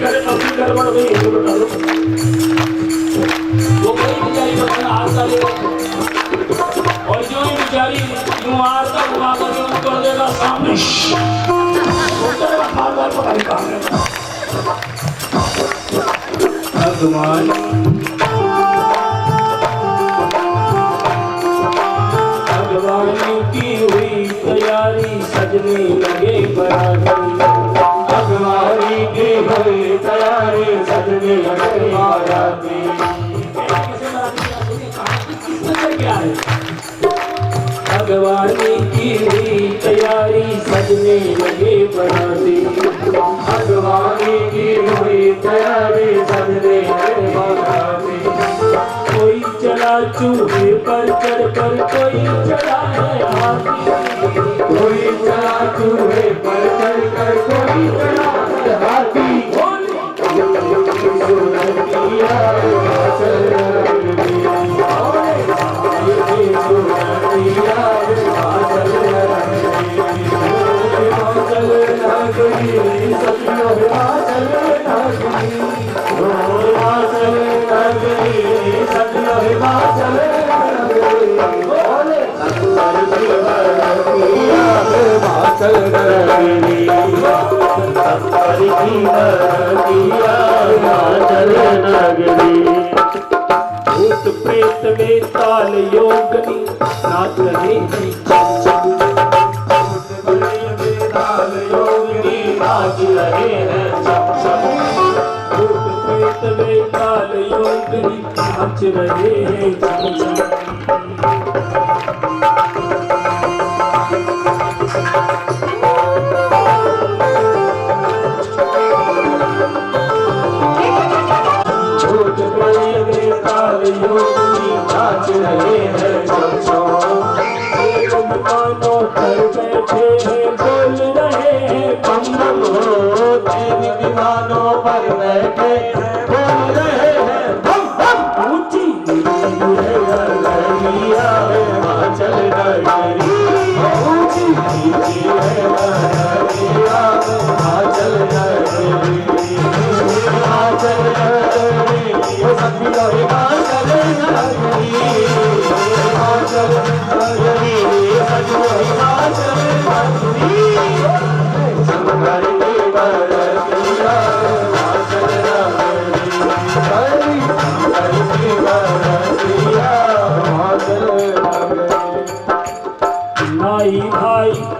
करे अपनी गड़बड़ हुई तो बता दो। वो कोई बेचारी बच्चा हाथ डाले और जो ही बेचारी यूं आरता हुआ करके ऊपर कर देगा सामने ऊपर का खाल वाल पता नहीं कहाँ है। भगवान की हुई तैयारी सजने लगे बराती। भगवान की हुई तैयारी सजने लगे बराती। भगवान की हुई तैयारी सजने लगे बराती। भगवान की हुई तैयारी सजने लगे बराती। कोई चला चूहे पर चढ़ कर कोई चढ़ा है हाथी। कोई चला चूहे पर चढ़ कर कोई चढ़ा है हाथी। भूत प्रेत बेताल योगनी नाच रहे हैं। बेताल योगनी नाच रहे हैं। भूत प्रेत बेताल योगनी नाच रहे हैं।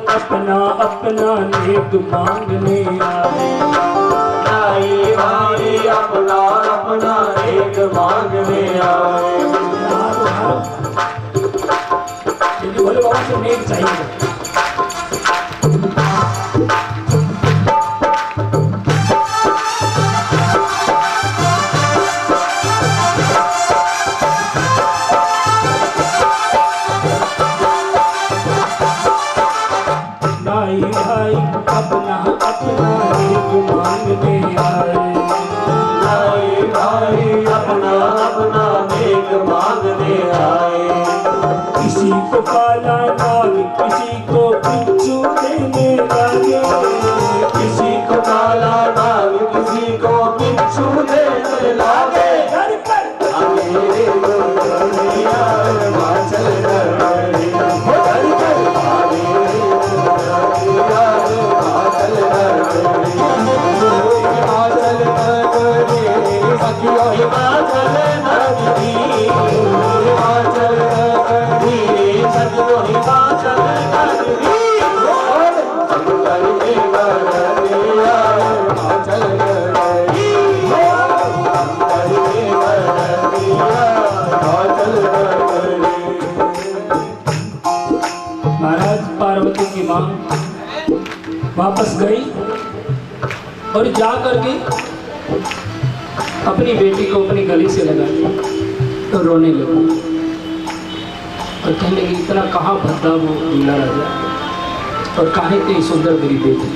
अपना अपना नेक मांगने आए। भाई भाई अपना अपना नेक मांगने आए। बोले बाबा से नेक चाहिए। अपना अपना नेक मांगने आए। भाई भाई अपना अपना नेक मांगने आए। किसी को काला नाग किसी को बिच्छू देने लगे। किसी को काला नाग किसी को बिच्छू देने लगे। महाराज पार्वती की मां वापस गई और जा करके अपनी बेटी को अपनी गली से लगा तो रोने लगा और कहने लगी इतना कहाँ भद्दा वो दूल्हा राजा और काहे इतनी सुंदर मेरी बेटी।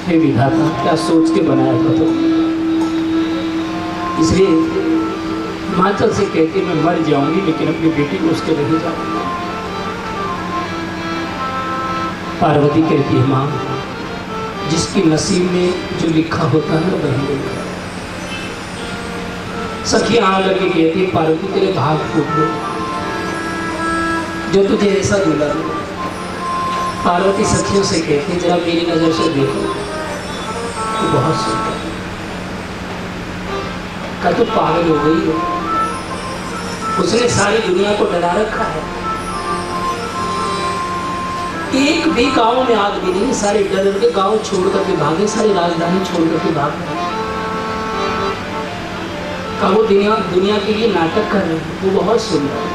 हे विधाता क्या सोच के बनाया था तो। इसलिए हिमाचल से कहती मैं मर जाऊंगी लेकिन अपनी बेटी को उसके रह जाऊंगी। पार्वती कहती है माँ जिसकी नसीब में जो लिखा होता है वही होता है। सखियां आकर के कहती पार्वती तेरे भाग फूट गए जो तुझे ऐसा दूल्हा मिला। पार्वती सखियों से कहती जरा मेरी नजर से देखो तो बहुत सुंदर का तो पागल हो गई हो, उसने सारी दुनिया को डरा रखा है। एक भी गांव में आदमी नहीं, सारे डर के गांव छोड़ करके भागे, सारी राजधानी छोड़ करके भागे। का वो दुनिया के लिए नाटक कर रहे हैं, वो बहुत सुंदर है।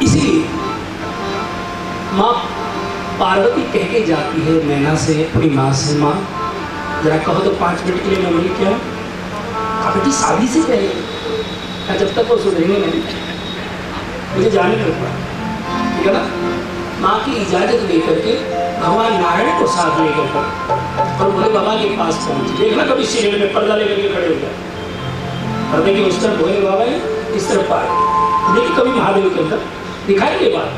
इसलिए माँ पार्वती कह के जाती है मैना से, अपनी माँ से, माँ जरा कहो तो 5 मिनट के लिए मैं मिल क्या बेटी शादी से पहले जब तक वो सुधरेंगे नहीं मुझे जाने लगता, ठीक है ना। माँ की इजाजत लेकर के भगवान नारायण को साथ लेकर और भोले बाबा के पास पहुंचे। देखना कभी सीरियल में पर्दा लेकर के खड़े हो गए, पर्दे के उस तरफ भोले बाबा है, इस तरफ पार देखिए कभी महादेव के अंदर दिखाएंगे बात।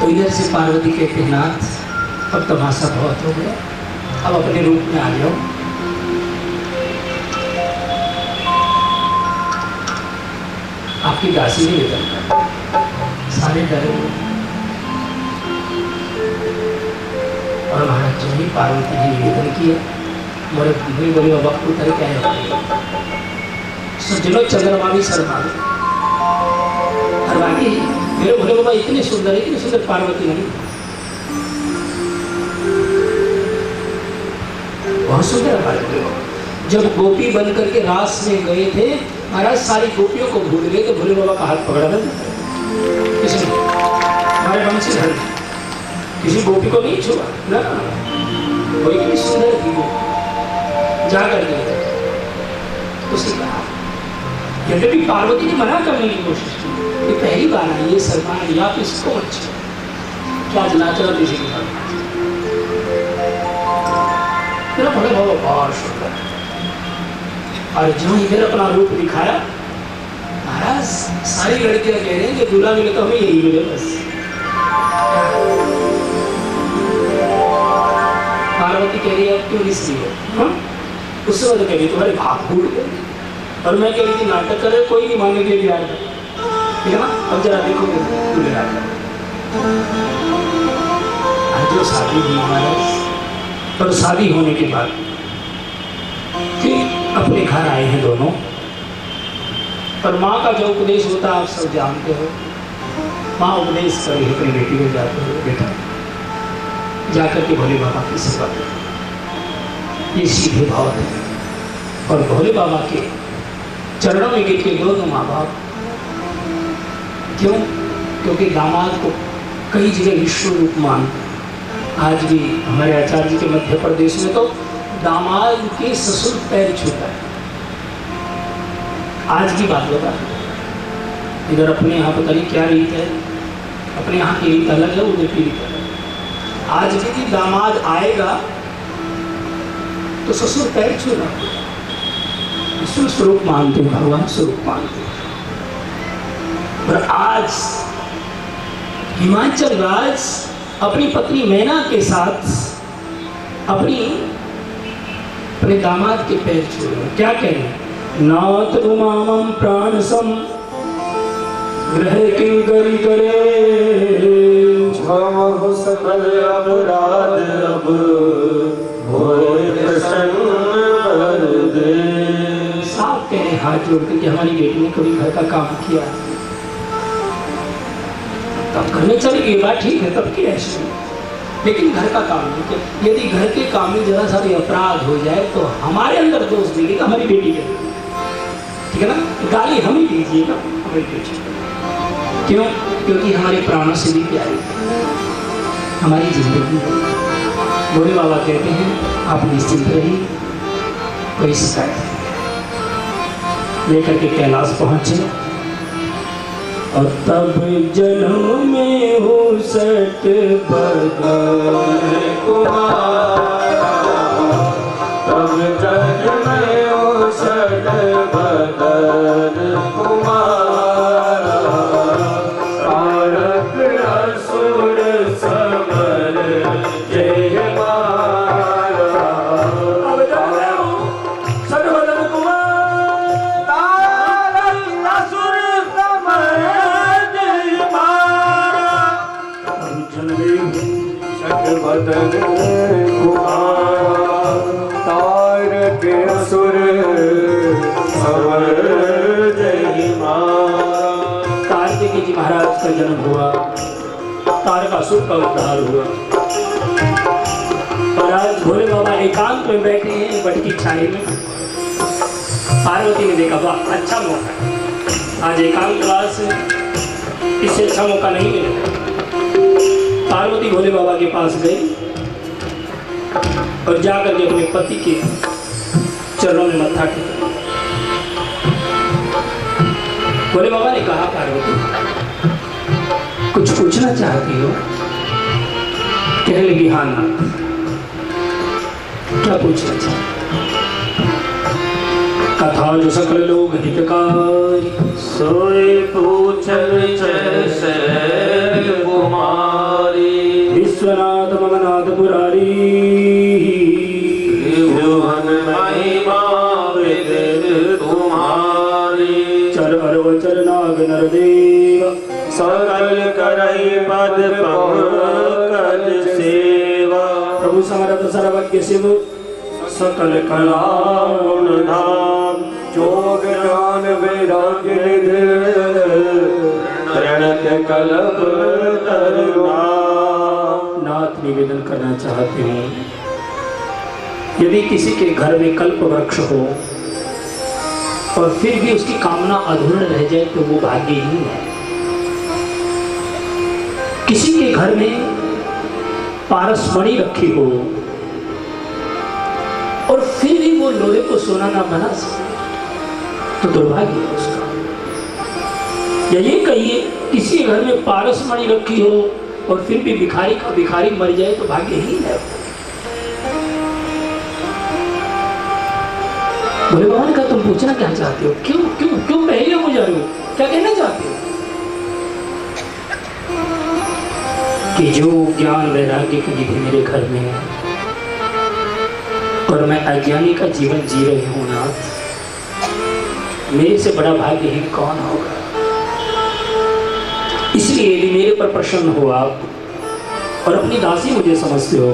तो इधर से पार्वती कहते नाथ अब तमाशा बहुत हो गया, अब अपने रूप में आ जाओ। आपकी दासी नहीं निकलता, सारे डरे और महाराज जो ही पार्वती ने निवेदन किया मोरे बोले बाबा उतर क्या है सज्जनों चंद्रमा भी शर्मा और बाकी मेरे भोले बाबा इतने सुंदर पार्वती नहीं, बहुत सुंदर पार्वती। जब गोपी बन करके रास में गए थे महाराज सारी गोपियों को भूल गए तो भोले बाबा का हाथ पकड़ा था किसी हमारे वंशीधर किसी गोपी को नहीं छुआ ना, कोई कितनी सुंदर थी वो जाकर के उसने कहा। यद्यपि पार्वती ने मना करने की कोशिश की, ये पहली बार आई ये शर्मा लिया आप इसको अच्छा क्या नाचा किसी के साथ तेरा भोले बाबा बहुत सुंदर। और जो इधर अपना रूप दिखाया महाराज सारी लड़कियां कह रही हैं कि दूल्हा मिले तो हमें यही मिले बस। पार्वती कह रही है अब क्यों इसलिए उस वक्त कह रही तुम्हारे भाग फूट गए और मैं कह रही थी नाटक कर रहे कोई नहीं मानने के लिए आ गया, ठीक है ना। अब जरा देखोगे दूल्हे आ आज जो शादी हुई महाराज और शादी होने के बाद फिर अपने घर आए हैं दोनों। पर माँ का जो उपदेश होता है आप सब जानते हो, माँ उपदेश कर रही है अपनी बेटी को जाते हो बेटा जाकर के भोले बाबा की सेवा कर, ये सीधे भाव है। और भोले बाबा के चरणों में गिर के दोनों माँ बाप क्यों, क्योंकि दामाद को कई जगह विश्व रूप मान, आज भी हमारे आचार्य जी के मध्य प्रदेश में तो दामाद के ससुर पैर छूता है। आज की बात बता, इधर अपने यहाँ पता नहीं क्या रीत है, अपने यहाँ की रीत अलग है, उधर की रीत अलग है। आज भी दामाद आएगा तो ससुर पैर छूना, ईश्वर स्वरूप मानते हैं, भगवान स्वरूप मानते हैं। और आज हिमाचल राज अपनी पत्नी मैना के साथ अपने दामाद के पैर छू रहे, क्या कह रहे हैं, नाथ उमामम प्राण सम ग्रह किंकरी करे क्षमहु सकल अपराध अब भोले प्रसन्न कर दे। साफ कह रहे हाथ जोड़ करके हमारी बेटी ने कभी घर का काम किया तब घर में चली गई बात ठीक है, तब की ऐसी, लेकिन घर का काम नहीं किया। यदि घर के काम में जरा सा भी अपराध हो जाए तो हमारे अंदर दोष देगी हमारी बेटी के, ठीक है ना, गाली हम ही दीजिएगा हमारी बेटी। क्यों, क्योंकि हमारे प्राणों से भी प्यारी हमारी जिंदगी। भोले बाबा कहते हैं आप निश्चिंत रहिए, कोई शिकायत लेकर के कैलाश पहुंचे। और तब जन्म में हो सट बदन कुमारा, तब जन्म में हो सट बदन कुमारा, तारक असुर समर मदन कुमारा तारक असुर संवर जय मारा। कार्तिकेय जी महाराज का जन्म हुआ, तारकासुर का उद्धार हुआ। और आज भोले बाबा एकांत में बैठे हैं बट की छाई में। पार्वती ने देखा वाह अच्छा मौका है, आज एकांतवास है, इससे अच्छा मौका नहीं मिलेगा। पार्वती भोले बाबा के पास गई और जाकर के अपने पति के चरणों में मत्था टेका। भोले बाबा ने कहा पार्वती कुछ पूछना चाहती हो? कहने लगी हाँ नाथ, क्या पूछना चाहती? कथा जो सकल लोग हितकारी सोए पूछन जैसे कुमारी विश्वनाथ ममनाथ पुरारी भुवन महिमा विदित तुम्हारी। चर अर वचर नाग नरदेव सकल करई पद पंकज सेवा। प्रभु समरथ सर्वज्ञ शिव सकल कला गुण धाम जोग ज्ञान वैराग्य निधि प्रणत कल्प तरुणा। नाथ निवेदन करना चाहते हैं, यदि किसी के घर में कल्प वृक्ष हो और फिर भी उसकी कामना अधूरी रह जाए तो वो भाग्यहीन है। किसी के घर में पारसमणि रखी हो और फिर भी वो लोहे को सोना ना बना सके तो दुर्भाग्य है उसका। या ये कहिए किसी घर में पारसमणि रखी हो और फिर भी भिखारी का भिखारी मर जाए तो भाग्यहीन है। भोले बाबा ने कहा तुम पूछना क्या चाहते हो? क्यों क्यों क्यों पहले हो जा रहे हो? क्या कहना चाहते हो? कि जो ज्ञान वैराग्य की निधि मेरे घर में है और मैं अज्ञानी का जीवन जी रही हूँ नाथ, मेरे से बड़ा भाग्यहीन कौन होगा? इसलिए यदि मेरे पर प्रसन्न हो आप और अपनी दासी मुझे समझते हो